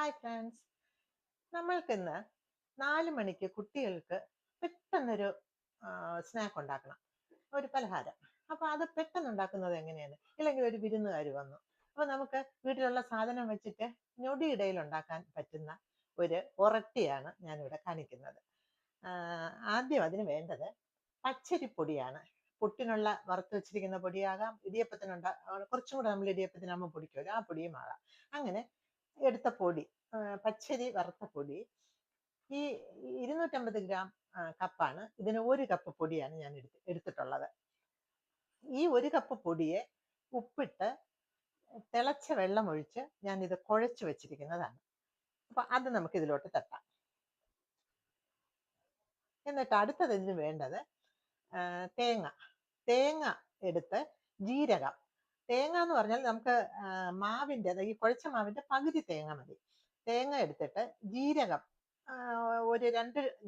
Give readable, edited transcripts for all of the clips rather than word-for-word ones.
Hi friends, നമ്മൾക്കിന്ന് 4 മണിക്ക് കുട്ടികൾക്ക് പെട്ടെന്നൊരു സ്നാക്ക് ഉണ്ടാക്കണം, ഒരു പലഹാരം. അപ്പൊ അത് പെട്ടെന്ന് ഉണ്ടാക്കുന്നത് എങ്ങനെയാണ്? ഇല്ലെങ്കിൽ ഒരു വിരുന്നുകാർ വന്നു, അപ്പൊ നമുക്ക് വീട്ടിലുള്ള സാധനം വെച്ചിട്ട് ഞൊടിയിടയിൽ ഉണ്ടാക്കാൻ പറ്റുന്ന ഒരു ഒറട്ടിയാണ് ഞാനിവിടെ കാണിക്കുന്നത്. ആദ്യം അതിന് വേണ്ടത് പച്ചരിപ്പൊടിയാണ്. പുട്ടിനുള്ള വറുത്ത് വെച്ചിരിക്കുന്ന പൊടിയാകാം, കുറച്ചും കൂടെ നമ്മൾ ഇടിയപ്പത്തിനാകുമ്പോൾ പൊടിക്കുമല്ലോ, ആ പൊടിയും ആകാം. അങ്ങനെ എടുത്ത പൊടി, പച്ചരി വറുത്ത പൊടി, ഈ 250 ഗ്രാം കപ്പാണ്. ഇതിന് 1 കപ്പ് പൊടിയാണ് ഞാൻ എടുത്തിട്ടുള്ളത്. ഈ 1 കപ്പ് പൊടിയെ ഉപ്പിട്ട് തിളച്ച വെള്ളം ഒഴിച്ച് ഞാൻ ഇത് കുഴച്ചു വെച്ചിരിക്കുന്നതാണ്. അപ്പൊ അത് നമുക്ക് ഇതിലോട്ട് തട്ടാം. എന്നിട്ട് അടുത്തത് ഇതിന് വേണ്ടത് തേങ്ങ എടുത്ത് ജീരകം. തേങ്ങ എന്ന് പറഞ്ഞാൽ നമുക്ക് മാവിൻ്റെ, ഈ കുഴച്ച മാവിന്റെ പകുതി തേങ്ങ മതി. തേങ്ങ എടുത്തിട്ട് ജീരകം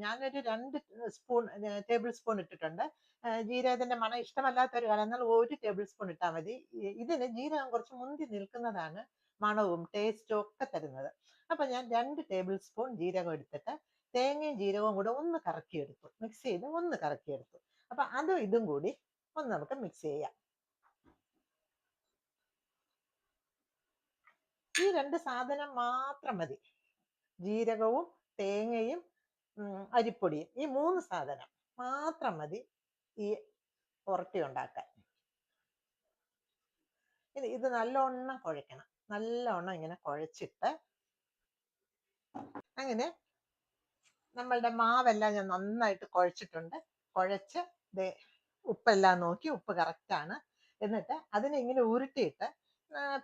ഞാനൊരു 2 ടേബിൾ സ്പൂൺ ഇട്ടിട്ടുണ്ട്. ജീരകത്തിന്റെ മണം ഇഷ്ടമല്ലാത്തൊരു കാര്യം, എന്നാൽ 1 ടേബിൾ സ്പൂൺ ഇട്ടാൽ മതി. ഇതിന് ജീരകം കുറച്ച് മുന്തി നിൽക്കുന്നതാണ് മണവും ടേസ്റ്റും ഒക്കെ തരുന്നത്. അപ്പൊ ഞാൻ 2 ടേബിൾ സ്പൂൺ ജീരകം എടുത്തിട്ട് തേങ്ങയും ജീരകവും കൂടെ ഒന്ന് കറക്കിയെടുത്തു, മിക്സ് ചെയ്ത് ഒന്ന് കറക്കിയെടുത്തു. അപ്പൊ അതും ഇതും കൂടി ഒന്ന് നമുക്ക് മിക്സ് ചെയ്യാം. ഈ 2 സാധനം മാത്രം മതി, ജീരകവും തേങ്ങയും അരിപ്പൊടിയും. ഈ 3 സാധനം മാത്രം മതി ഈ ഉറട്ടി ഉണ്ടാക്കാൻ. ഇത് നല്ലോണം കുഴക്കണം, നല്ലോണം ഇങ്ങനെ കുഴച്ചിട്ട്, അങ്ങനെ നമ്മളുടെ മാവെല്ലാം ഞാൻ നന്നായിട്ട് കുഴച്ചിട്ടുണ്ട്. കുഴച്ച് ഉപ്പെല്ലാം നോക്കി, ഉപ്പ് കറക്റ്റാണ്. എന്നിട്ട് അതിനെ ഇങ്ങനെ ഉരുട്ടിയിട്ട്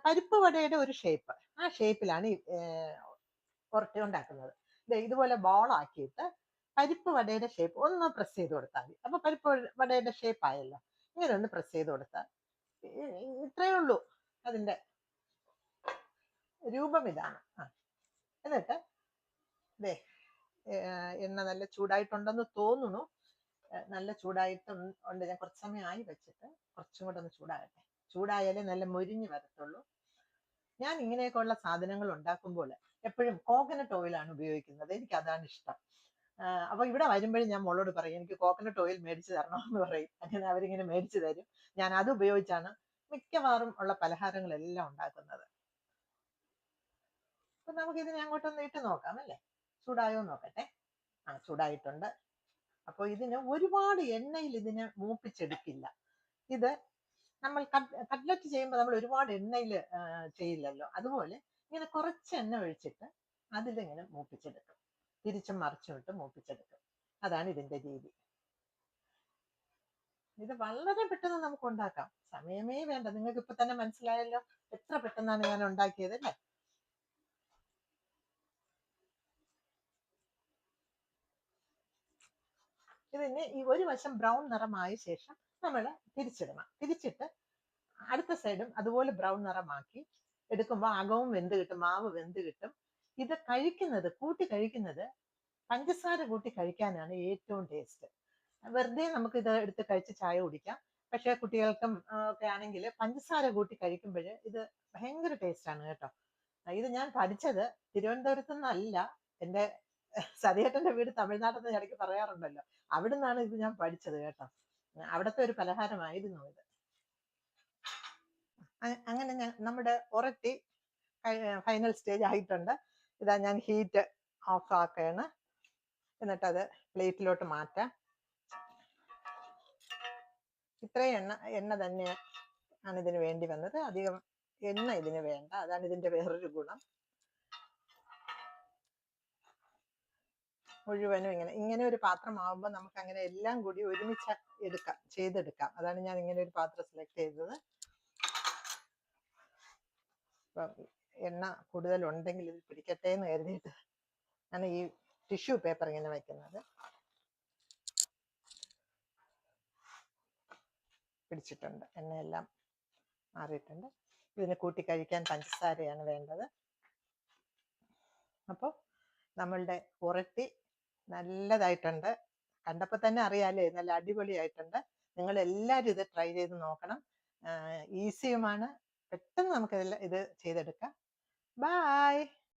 പരിപ്പ് വടയുടെ ഒരു ഷേപ്പ്, ആ ഷേപ്പിലാണ് ഈ ഉരുട്ടി ഉണ്ടാക്കുന്നത്. ഇതുപോലെ ബോളാക്കിയിട്ട് പരിപ്പ് വടയുടെ ഷേപ്പ് ഒന്ന് പ്രസ് ചെയ്ത് കൊടുത്താൽ മതി. അപ്പൊ പരിപ്പ് വടയുടെ ഷേപ്പ് ആയല്ലോ. ഇങ്ങനെ ഒന്ന് പ്രസ് ചെയ്ത് കൊടുത്താൽ ഇത്രയേ ഉള്ളൂ, അതിന്റെ രൂപം ഇതാണ്. എന്നിട്ട് എണ്ണ നല്ല ചൂടായിട്ടുണ്ടെന്ന് തോന്നുന്നു. നല്ല ചൂടായിട്ടുണ്ട്. ഞാൻ കുറച്ച് സമയം ആയി വെച്ചിട്ട്, കുറച്ചും കൂടെ ഒന്ന് ചൂടാകട്ടെ. ചൂടായാലേ നല്ല മൊരിഞ്ഞ് വരത്തുള്ളൂ. ഞാൻ ഇങ്ങനെയൊക്കെയുള്ള സാധനങ്ങൾ ഉണ്ടാക്കുമ്പോൾ എപ്പോഴും കോക്കനട്ട് ഓയിലാണ് ഉപയോഗിക്കുന്നത്. എനിക്ക് അതാണ് ഇഷ്ടം. അപ്പൊ ഇവിടെ വരുമ്പോഴും ഞാൻ മോളോട് പറയും, എനിക്ക് കോക്കനട്ട് ഓയിൽ മേടിച്ചു തരണമെന്ന് പറയും. അങ്ങനെ അവരിങ്ങനെ മേടിച്ചു തരും. ഞാൻ അത് ഉപയോഗിച്ചാണ് മിക്കവാറും ഉള്ള പലഹാരങ്ങളെല്ലാം ഉണ്ടാക്കുന്നത്. അപ്പൊ നമുക്കിതിനെ അങ്ങോട്ടൊന്ന് ഇട്ട് നോക്കാം അല്ലേ? ചൂടായോ നോക്കട്ടെ. ചൂടായിട്ടുണ്ട്. അപ്പോൾ ഇതിന് ഒരുപാട് എണ്ണയിൽ ഇതിനെ മൂപ്പിച്ചെടുക്കില്ല. ഇത് നമ്മൾ കട്ട്ലറ്റ് ചെയ്യുമ്പോൾ നമ്മൾ ഒരുപാട് എണ്ണയിൽ ചെയ്യില്ലല്ലോ, അതുപോലെ ഇങ്ങനെ കുറച്ച് എണ്ണ ഒഴിച്ചിട്ട് അതിലിങ്ങനെ മൂപ്പിച്ചെടുക്കും. തിരിച്ചും മറിച്ചും ഇട്ട് മൂപ്പിച്ചെടുക്കും. അതാണ് ഇതിന്റെ രീതി. ഇത് വളരെ പെട്ടെന്ന് നമുക്ക് ഉണ്ടാക്കാം, സമയമേ വേണ്ട. നിങ്ങൾക്ക് ഇപ്പൊ തന്നെ മനസ്സിലായല്ലോ എത്ര പെട്ടെന്നാണ് ഞാൻ ഉണ്ടാക്കിയത് അല്ലേ? ഇതിന് ഈ ഒരു വശം ബ്രൗൺ നിറമായ ശേഷം നമ്മൾ തിരിച്ചിടണം. തിരിച്ചിട്ട് അടുത്ത സൈഡും അതുപോലെ ബ്രൗൺ നിറമാക്കി എടുക്കുമ്പോൾ അകവും വെന്ത് കിട്ടും, മാവ് വെന്ത് കിട്ടും. ഇത് കൂട്ടി കഴിക്കുന്നത് പഞ്ചസാര കൂട്ടി കഴിക്കാനാണ് ഏറ്റവും ടേസ്റ്റ്. വെറുതെ നമുക്ക് ഇത് എടുത്ത് കഴിച്ച് ചായ കുടിക്കാം. പക്ഷെ കുട്ടികൾക്കും ഒക്കെ ആണെങ്കിൽ പഞ്ചസാര കൂട്ടി കഴിക്കുമ്പോൾ ഇത് ഭയങ്കര ടേസ്റ്റാണ് കേട്ടോ. ഇത് ഞാൻ പഠിച്ചത് തിരുവനന്തപുരത്തു നിന്നല്ല. എൻ്റെ സതിയേട്ടന്റെ വീട് തമിഴ്നാട്ടിൽ നിന്ന് ഇടയ്ക്ക് പറയാറുണ്ടല്ലോ, അവിടെ നിന്നാണ് ഇത് ഞാൻ പഠിച്ചത് കേട്ടോ. അവിടുത്തെ ഒരു പലഹാരമായിരുന്നു ഇത്. അങ്ങനെ നമ്മുടെ ഉറട്ടി ഫൈനൽ സ്റ്റേജ് ആയിട്ടുണ്ട്. ഇതാ ഞാൻ ഹീറ്റ് ഓഫ് ആക്കുകയാണ്. എന്നിട്ട് അത് പ്ലേറ്റിലോട്ട് മാറ്റാം. ഇത്രയും എണ്ണ തന്നെയാണ് ഇതിന് വേണ്ടി വന്നത്, അധികം എണ്ണ ഇതിന് വേണ്ട. അതാണ് ഇതിന്റെ വേറൊരു ഗുണം. മുഴുവനും ഇങ്ങനെ ഒരു പാത്രമാവുമ്പോൾ നമുക്ക് അങ്ങനെ എല്ലാം കൂടി ഒരുമിച്ച് ചെയ്തെടുക്കാം. അതാണ് ഞാൻ ഇങ്ങനെ ഒരു പാത്രം സെലക്ട് ചെയ്തത്. ഇപ്പം എണ്ണ കൂടുതൽ ഉണ്ടെങ്കിൽ ഇത് പിടിക്കട്ടെ എന്ന് കരുതിയിട്ട് ആണ് ഈ ടിഷ്യൂ പേപ്പർ ഇങ്ങനെ വെക്കുന്നത്. പിടിച്ചിട്ടുണ്ട്, എണ്ണയെല്ലാം മാറിയിട്ടുണ്ട്. ഇതിന് കൂട്ടി കഴിക്കാൻ പഞ്ചസാരയാണ് വേണ്ടത്. അപ്പോൾ നമ്മളുടെ ഉറട്ടി നല്ലതായിട്ടുണ്ട്. കണ്ടപ്പോൾ തന്നെ അറിയാലേ, നല്ല അടിപൊളിയായിട്ടുണ്ട്. നിങ്ങൾ എല്ലാവരും ഇത് ട്രൈ ചെയ്ത് നോക്കണം. ഈസിയുമാണ്, പെട്ടെന്ന് നമുക്ക് ഇത് ചെയ്തെടുക്കാം. ബൈ.